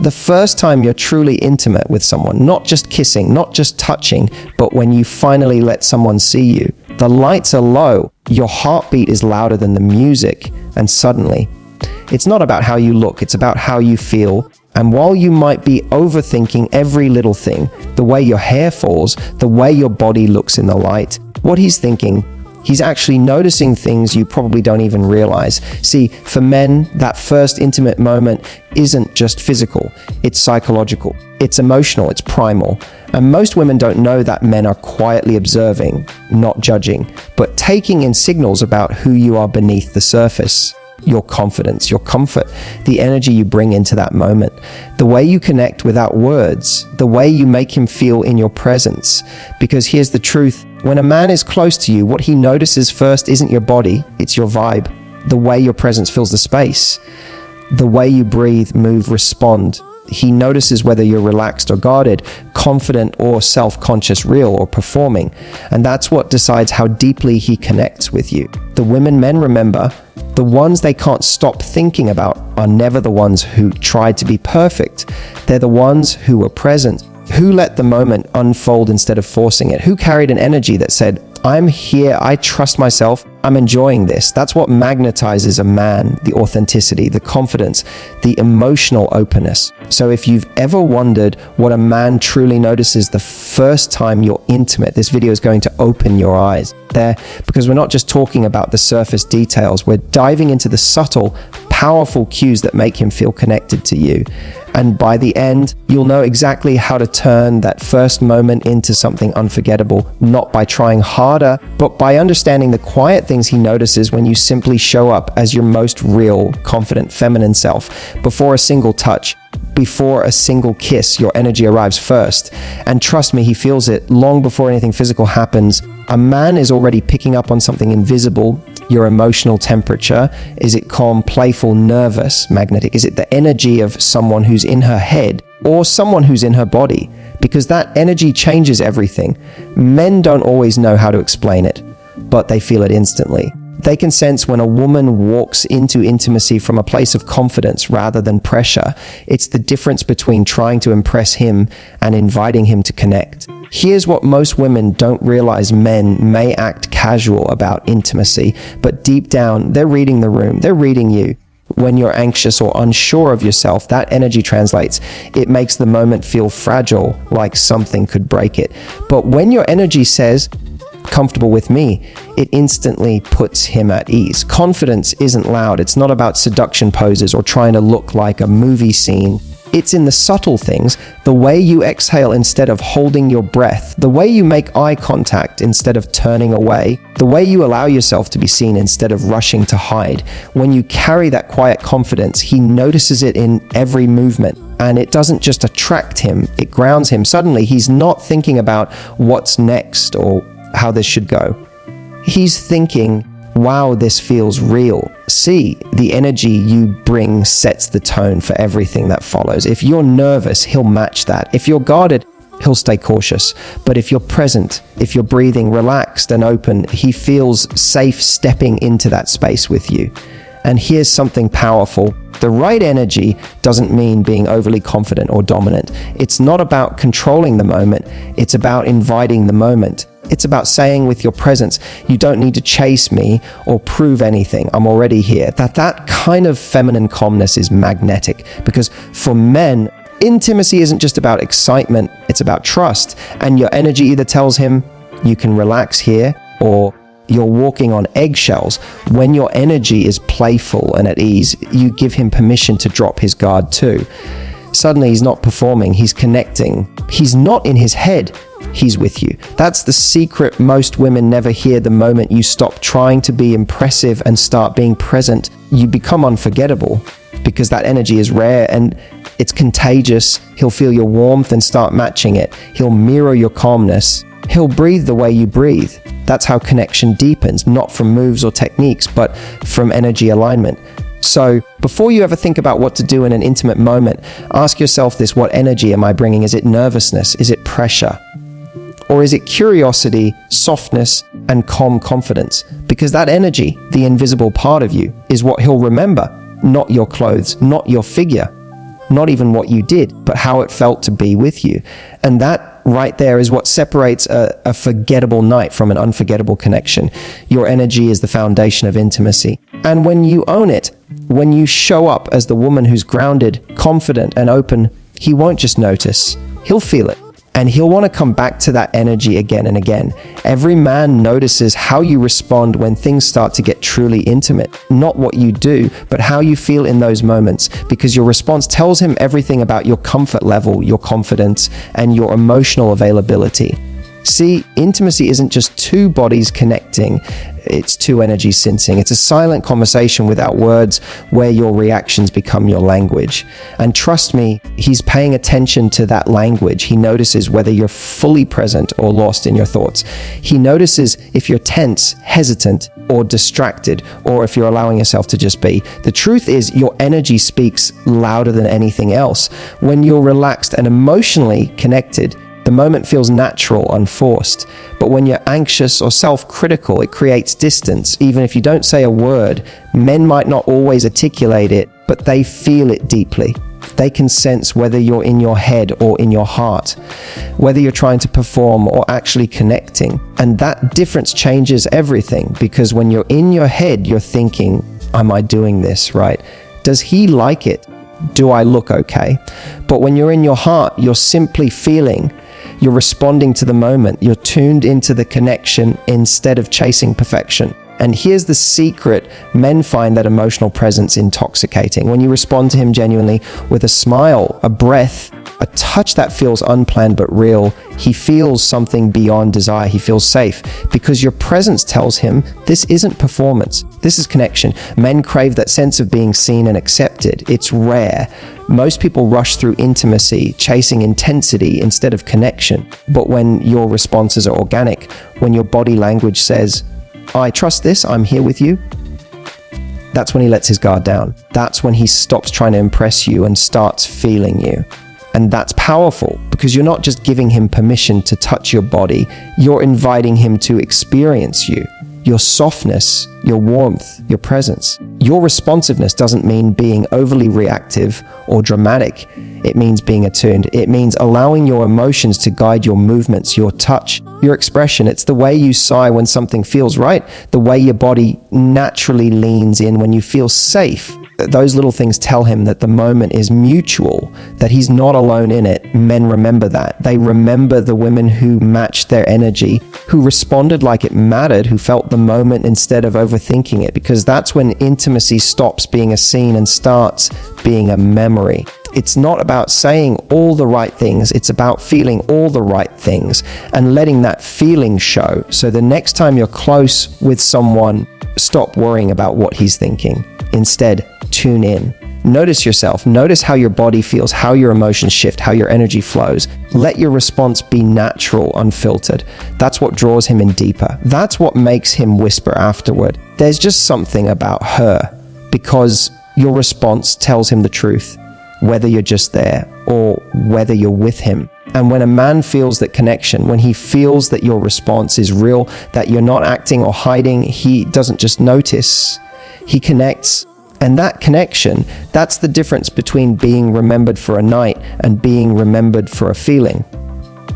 The first time you're truly intimate with someone, not just kissing, not just touching, but when you finally let someone see you. The lights are low, your heartbeat is louder than the music, and suddenly, it's not about how you look, it's about how you feel. And while you might be overthinking every little thing, the way your hair falls, the way your body looks in the light, what he's thinking, he's actually noticing things you probably don't even realize. See, for men, that first intimate moment isn't just physical, it's psychological, it's emotional, it's primal. And most women don't know that men are quietly observing, not judging, but taking in signals about who you are beneath the surface. Your confidence, your comfort, the energy you bring into that moment, the way you connect without words, the way you make him feel in your presence. Because here's the truth, when a man is close to you, what he notices first isn't your body, it's your vibe, the way your presence fills the space, the way you breathe, move, respond. He notices whether you're relaxed or guarded, confident or self-conscious, real or performing. And that's what decides how deeply he connects with you. The women men remember, the ones they can't stop thinking about are never the ones who tried to be perfect. They're the ones who were present, who let the moment unfold instead of forcing it, who carried an energy that said, I'm here, I trust myself, I'm enjoying this. That's what magnetizes a man, the authenticity, the confidence, the emotional openness. So if you've ever wondered what a man truly notices the first time you're intimate, this video is going to open your eyes there, because we're not just talking about the surface details, we're diving into the subtle, powerful cues that make him feel connected to you. And by the end, you'll know exactly how to turn that first moment into something unforgettable, not by trying harder, but by understanding the quiet things he notices when you simply show up as your most real, confident, feminine self. Before a single touch, before a single kiss, your energy arrives first. And trust me, he feels it long before anything physical happens. A man is already picking up on something invisible. Your emotional temperature. Is it calm, playful, nervous, magnetic? Is it the energy of someone who's in her head or someone who's in her body? Because that energy changes everything. Men don't always know how to explain it, but they feel it instantly. They can sense when a woman walks into intimacy from a place of confidence rather than pressure. It's the difference between trying to impress him and inviting him to connect. Here's what most women don't realize: men may act casual about intimacy, but deep down, they're reading the room, they're reading you. When you're anxious or unsure of yourself, that energy translates. It makes the moment feel fragile, like something could break it. But when your energy says, comfortable with me, it instantly puts him at ease. Confidence isn't loud. It's not about seduction poses or trying to look like a movie scene. It's in the subtle things, the way you exhale instead of holding your breath, the way you make eye contact instead of turning away, the way you allow yourself to be seen instead of rushing to hide. When you carry that quiet confidence, he notices it in every movement. And it doesn't just attract him, it grounds him. Suddenly, he's not thinking about what's next or how this should go. He's thinking, wow, this feels real. See, the energy you bring sets the tone for everything that follows. If you're nervous, he'll match that. If you're guarded, he'll stay cautious. But if you're present, if you're breathing relaxed and open, he feels safe stepping into that space with you. And here's something powerful. The right energy doesn't mean being overly confident or dominant. It's not about controlling the moment. It's about inviting the moment. It's about saying with your presence, you don't need to chase me or prove anything. I'm already here. That kind of feminine calmness is magnetic, because for men, intimacy isn't just about excitement. It's about trust. And your energy either tells him you can relax here, or you're walking on eggshells. When your energy is playful and at ease, you give him permission to drop his guard too. Suddenly he's not performing, he's connecting. He's not in his head, he's with you. That's the secret most women never hear. The moment you stop trying to be impressive and start being present, you become unforgettable, because that energy is rare and it's contagious. He'll feel your warmth and start matching it. He'll mirror your calmness. He'll breathe the way you breathe. That's how connection deepens, not from moves or techniques, but from energy alignment. So before you ever think about what to do in an intimate moment, ask yourself this: what energy am I bringing? Is it nervousness? Is it pressure? Or is it curiosity, softness, and calm confidence? Because that energy, the invisible part of you, is what he'll remember, not your clothes, not your figure, not even what you did, but how it felt to be with you. And that right there is what separates a forgettable night from an unforgettable connection. Your energy is the foundation of intimacy. And when you own it, when you show up as the woman who's grounded, confident, and open, he won't just notice, he'll feel it. And he'll want to come back to that energy again and again. Every man notices how you respond when things start to get truly intimate. Not what you do, but how you feel in those moments. Because your response tells him everything about your comfort level, your confidence, and your emotional availability. See, intimacy isn't just two bodies connecting, it's two energies syncing. It's a silent conversation without words where your reactions become your language. And trust me, he's paying attention to that language. He notices whether you're fully present or lost in your thoughts. He notices if you're tense, hesitant, or distracted, or if you're allowing yourself to just be. The truth is, your energy speaks louder than anything else. When you're relaxed and emotionally connected, the moment feels natural, unforced. But when you're anxious or self-critical, it creates distance. Even if you don't say a word, men might not always articulate it, but they feel it deeply. They can sense whether you're in your head or in your heart, whether you're trying to perform or actually connecting. And that difference changes everything, because when you're in your head, you're thinking, am I doing this right? Does he like it? Do I look okay? But when you're in your heart, you're simply feeling. You're responding to the moment. You're tuned into the connection instead of chasing perfection. And here's the secret. Men find that emotional presence intoxicating. When you respond to him genuinely with a smile, a breath, a touch that feels unplanned but real, he feels something beyond desire. He feels safe because your presence tells him this isn't performance. This is connection. Men crave that sense of being seen and accepted. It's rare. Most people rush through intimacy, chasing intensity instead of connection. But when your responses are organic, when your body language says, I trust this, I'm here with you, that's when he lets his guard down. That's when he stops trying to impress you and starts feeling you. And that's powerful because you're not just giving him permission to touch your body, you're inviting him to experience you. Your softness, your warmth, your presence. Your responsiveness doesn't mean being overly reactive or dramatic. It means being attuned. It means allowing your emotions to guide your movements, your touch, your expression. It's the way you sigh when something feels right, the way your body naturally leans in when you feel safe. Those little things tell him that the moment is mutual, that he's not alone in it. Men remember that. They remember the women who matched their energy, who responded like it mattered, who felt the moment instead of overthinking it, because that's when intimacy stops being a scene and starts being a memory. It's not about saying all the right things, it's about feeling all the right things and letting that feeling show. So the next time you're close with someone, stop worrying about what he's thinking. Instead, tune in. Notice yourself. Notice how your body feels, how your emotions shift, how your energy flows. Let your response be natural, unfiltered. That's what draws him in deeper. That's what makes him whisper afterward, there's just something about her, because your response tells him the truth, whether you're just there or whether you're with him. And when a man feels that connection, when he feels that your response is real, that you're not acting or hiding, he doesn't just notice, he connects. And that connection, that's the difference between being remembered for a night and being remembered for a feeling.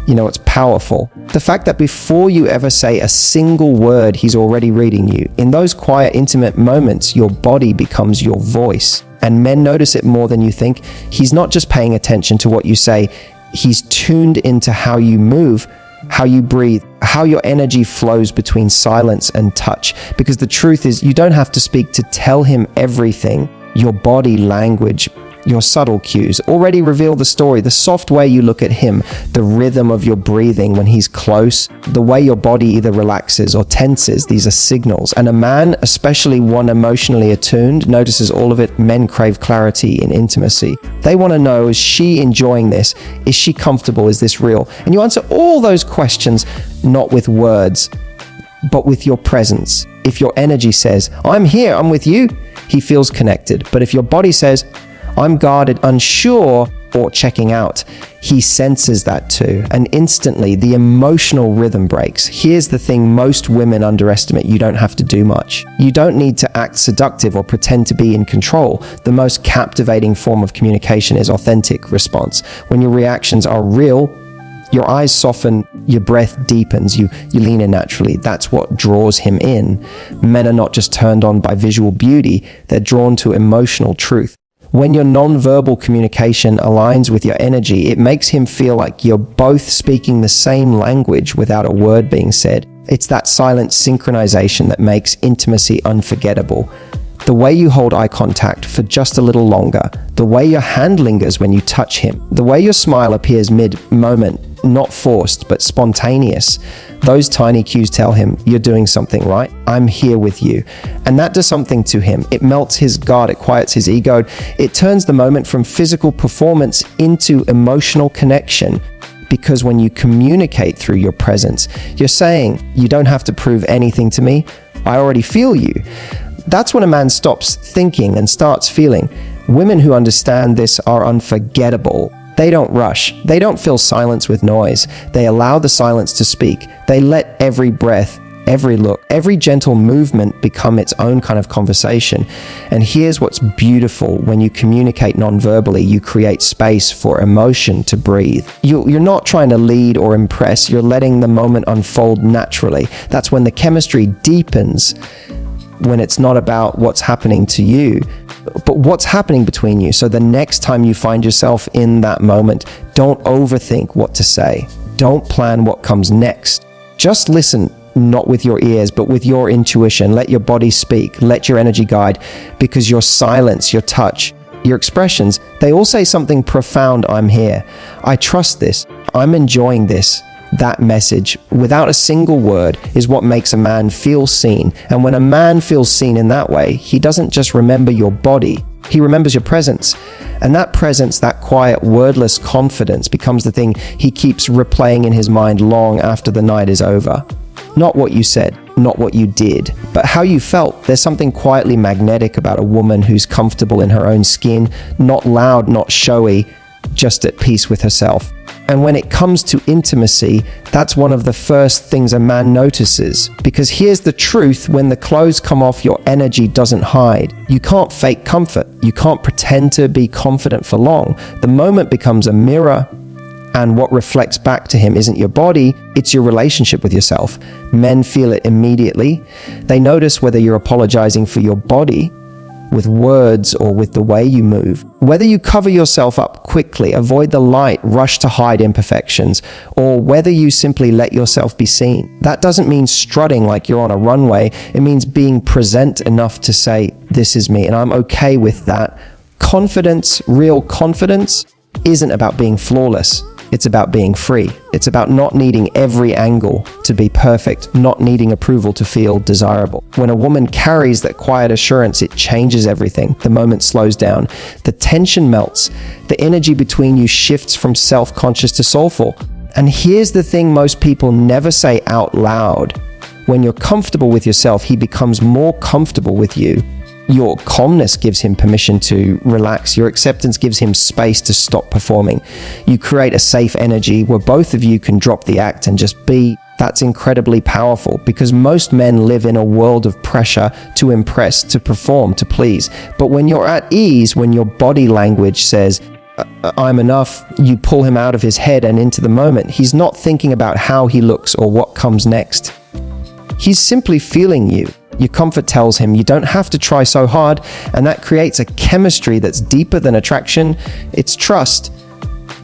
You know, it's powerful. The fact that before you ever say a single word, he's already reading you. In those quiet, intimate moments, your body becomes your voice. And men notice it more than you think. He's not just paying attention to what you say, he's tuned into how you move, how you breathe, how your energy flows between silence and touch. Because the truth is, you don't have to speak to tell him everything. Your body language, your subtle cues already reveal the story. The soft way you look at him, the rhythm of your breathing when he's close, the way your body either relaxes or tenses, these are signals. And a man, especially one emotionally attuned, notices all of it. Men crave clarity in intimacy. They want to know, is she enjoying this? Is she comfortable? Is this real? And you answer all those questions, not with words, but with your presence. If your energy says, I'm here, I'm with you, he feels connected. But if your body says, I'm guarded, unsure, or checking out, he senses that too. And instantly, the emotional rhythm breaks. Here's the thing most women underestimate: you don't have to do much. You don't need to act seductive or pretend to be in control. The most captivating form of communication is authentic response. When your reactions are real, your eyes soften, your breath deepens, you lean in naturally. That's what draws him in. Men are not just turned on by visual beauty, they're drawn to emotional truth. When your non-verbal communication aligns with your energy, it makes him feel like you're both speaking the same language without a word being said. It's that silent synchronization that makes intimacy unforgettable. The way you hold eye contact for just a little longer, the way your hand lingers when you touch him, the way your smile appears mid-moment, not forced but spontaneous. Those tiny cues tell him you're doing something right. I'm here with you. And that does something to him. It melts his guard, it quiets his ego. It turns the moment from physical performance into emotional connection. Because when you communicate through your presence, you're saying, you don't have to prove anything to me. I already feel you. That's when a man stops thinking and starts feeling. Women who understand this are unforgettable. They don't rush. They don't fill silence with noise. They allow the silence to speak. They let every breath, every look, every gentle movement become its own kind of conversation. And here's what's beautiful: when you communicate non-verbally, you create space for emotion to breathe. You're not trying to lead or impress. You're letting the moment unfold naturally. That's when the chemistry deepens, when it's not about what's happening to you, but what's happening between you. So the next time you find yourself in that moment, don't overthink what to say. Don't plan what comes next. Just listen, not with your ears, but with your intuition. Let your body speak. Let your energy guide, because your silence, your touch, your expressions, they all say something profound. I'm here. I trust this. I'm enjoying this. That message, without a single word, is what makes a man feel seen. And when a man feels seen in that way, he doesn't just remember your body, he remembers your presence. And that presence, that quiet, wordless confidence, becomes the thing he keeps replaying in his mind long after the night is over. Not what you said, not what you did, but how you felt. There's something quietly magnetic about a woman who's comfortable in her own skin, not loud, not showy, just at peace with herself. And when it comes to intimacy, that's one of the first things a man notices. Because here's the truth: when the clothes come off, your energy doesn't hide. You can't fake comfort. You can't pretend to be confident for long. The moment becomes a mirror, and what reflects back to him isn't your body, it's your relationship with yourself. Men feel it immediately. They notice whether you're apologizing for your body with words or with the way you move. Whether you cover yourself up quickly, avoid the light, rush to hide imperfections, or whether you simply let yourself be seen. That doesn't mean strutting like you're on a runway. It means being present enough to say, this is me, and I'm okay with that. Confidence, real confidence, isn't about being flawless. It's about being free. It's about not needing every angle to be perfect, not needing approval to feel desirable. When a woman carries that quiet assurance, it changes everything. The moment slows down. The tension melts. The energy between you shifts from self-conscious to soulful. And here's the thing most people never say out loud. When you're comfortable with yourself, he becomes more comfortable with you. Your calmness gives him permission to relax. Your acceptance gives him space to stop performing. You create a safe energy where both of you can drop the act and just be. That's incredibly powerful, because most men live in a world of pressure to impress, to perform, to please. But when you're at ease, when your body language says, I'm enough, you pull him out of his head and into the moment. He's not thinking about how he looks or what comes next. He's simply feeling you. Your comfort tells him you don't have to try so hard, and that creates a chemistry that's deeper than attraction. It's trust.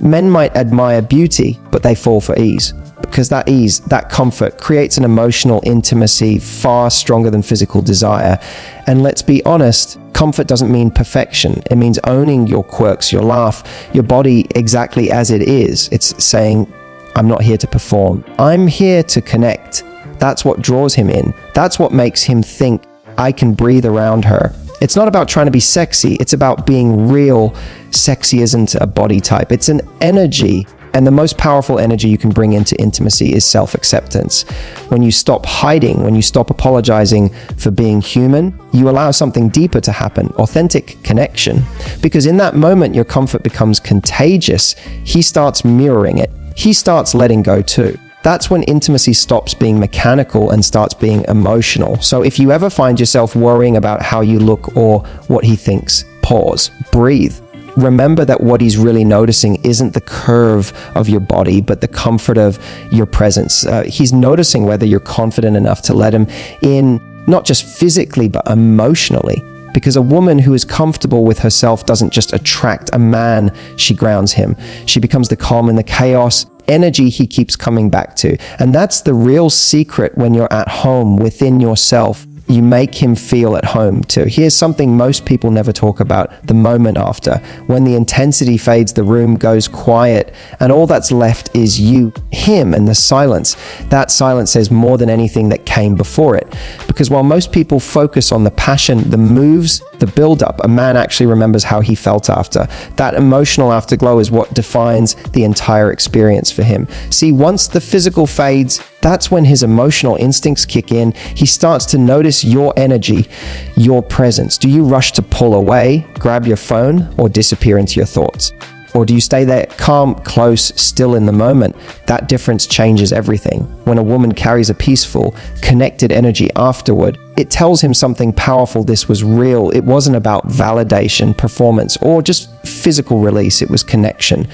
Men might admire beauty, but they fall for ease. Because that ease, that comfort, creates an emotional intimacy far stronger than physical desire. And let's be honest, comfort doesn't mean perfection. It means owning your quirks, your laugh, your body exactly as it is. It's saying, I'm not here to perform. I'm here to connect. That's what draws him in. That's what makes him think, I can breathe around her. It's not about trying to be sexy. It's about being real. Sexy isn't a body type. It's an energy. And the most powerful energy you can bring into intimacy is self-acceptance. When you stop hiding, when you stop apologizing for being human, you allow something deeper to happen, authentic connection. Because in that moment, your comfort becomes contagious. He starts mirroring it. He starts letting go too. That's when intimacy stops being mechanical and starts being emotional. So if you ever find yourself worrying about how you look or what he thinks, pause, breathe. Remember that what he's really noticing isn't the curve of your body, but the comfort of your presence. He's noticing whether you're confident enough to let him in, not just physically, but emotionally. Because a woman who is comfortable with herself doesn't just attract a man, she grounds him. She becomes the calm in the chaos, energy he keeps coming back to. And that's the real secret when you're at home within yourself. You make him feel at home too. Here's something most people never talk about: the moment after. When the intensity fades, the room goes quiet, and all that's left is you, him, and the silence. That silence says more than anything that came before it. Because while most people focus on the passion, the moves, the build-up, a man actually remembers how he felt after. That emotional afterglow is what defines the entire experience for him. See, once the physical fades, that's when his emotional instincts kick in. He starts to notice your energy, your presence. Do you rush to pull away, grab your phone, or disappear into your thoughts? Or do you stay there, calm, close, still in the moment? That difference changes everything. When a woman carries a peaceful, connected energy afterward, it tells him something powerful. This was real. It wasn't about validation, performance, or just physical release. It was connection.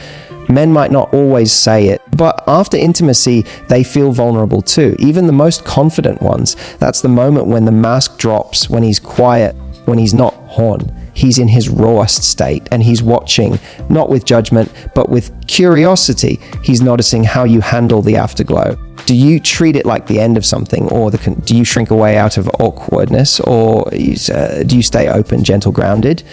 Men might not always say it, but after intimacy, they feel vulnerable too. Even the most confident ones. That's the moment when the mask drops, when he's quiet, when he's not horn. He's in his rawest state, and he's watching, not with judgment, but with curiosity. He's noticing how you handle the afterglow. Do you treat it like the end of something, or do you shrink away out of awkwardness, or do you stay open, gentle, grounded?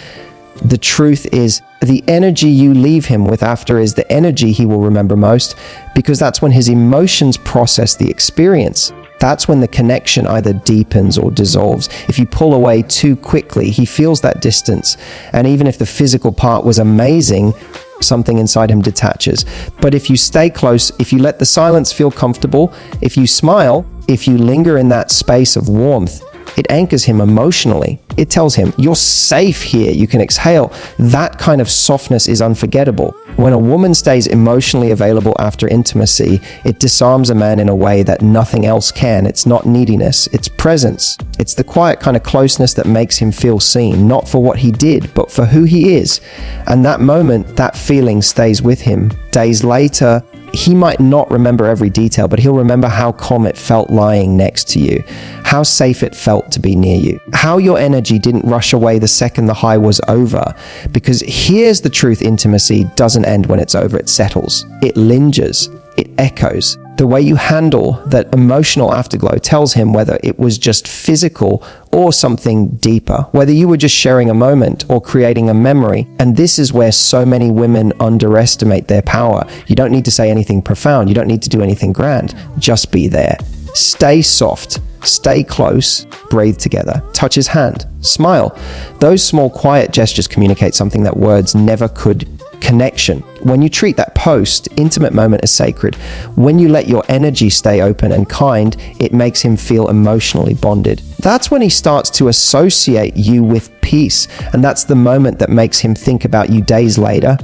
The truth is, the energy you leave him with after is the energy he will remember most, because that's when his emotions process the experience. That's when the connection either deepens or dissolves. If you pull away too quickly, he feels that distance. And even if the physical part was amazing, something inside him detaches. But if you stay close, if you let the silence feel comfortable, if you smile, if you linger in that space of warmth, it anchors him emotionally. It tells him, you're safe here, you can exhale. That kind of softness is unforgettable. When a woman stays emotionally available after intimacy, it disarms a man in a way that nothing else can. It's not neediness, it's presence. It's the quiet kind of closeness that makes him feel seen, not for what he did, but for who he is. And that moment, that feeling stays with him. Days later, he might not remember every detail, but he'll remember how calm it felt lying next to you, how safe it felt to be near you, how your energy didn't rush away the second the high was over. Because here's the truth: intimacy doesn't end when it's over, it settles, it lingers, it echoes. The way you handle that emotional afterglow tells him whether it was just physical or something deeper, whether you were just sharing a moment or creating a memory. And this is where so many women underestimate their power. You don't need to say anything profound. You don't need to do anything grand. Just be there. Stay soft. Stay close. Breathe together. Touch his hand. Smile. Those small, quiet gestures communicate something that words never could. Connection. When you treat that post-intimate moment as sacred, when you let your energy stay open and kind, it makes him feel emotionally bonded. That's when he starts to associate you with peace, and that's the moment that makes him think about you days later,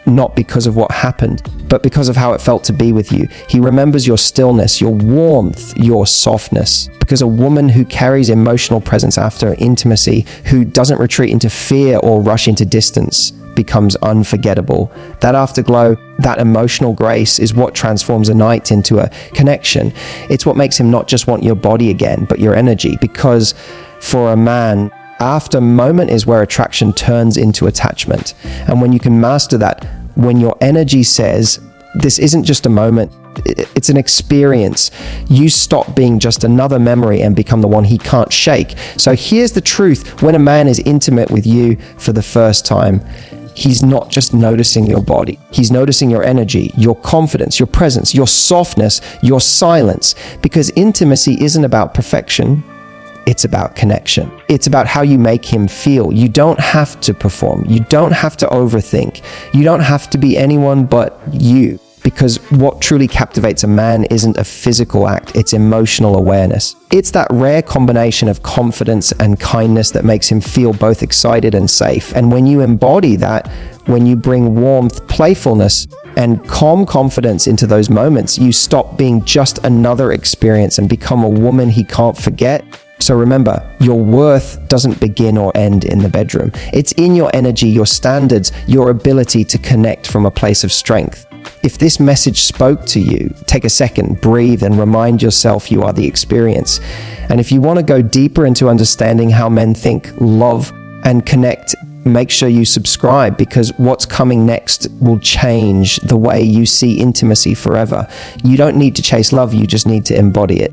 not because of what happened, but because of how it felt to be with you. He remembers your stillness, your warmth, your softness. Because a woman who carries emotional presence after intimacy, who doesn't retreat into fear or rush into distance, becomes unforgettable. That afterglow, that emotional grace is what transforms a night into a connection. It's what makes him not just want your body again, but your energy. Because for a man, after moment is where attraction turns into attachment. And when you can master that, when your energy says, this isn't just a moment, it's an experience, you stop being just another memory and become the one he can't shake. So here's the truth: when a man is intimate with you for the first time, he's not just noticing your body. He's noticing your energy, your confidence, your presence, your softness, your silence. Because intimacy isn't about perfection. It's about connection. It's about how you make him feel. You don't have to perform. You don't have to overthink. You don't have to be anyone but you. because what truly captivates a man isn't a physical act, it's emotional awareness. It's that rare combination of confidence and kindness that makes him feel both excited and safe. And when you embody that, when you bring warmth, playfulness, and calm confidence into those moments, you stop being just another experience and become a woman he can't forget. So remember, your worth doesn't begin or end in the bedroom. It's in your energy, your standards, your ability to connect from a place of strength. If this message spoke to you, take a second, breathe, and remind yourself you are the experience. And if you want to go deeper into understanding how men think, love, and connect, make sure you subscribe, because what's coming next will change the way you see intimacy forever. You don't need to chase love, you just need to embody it.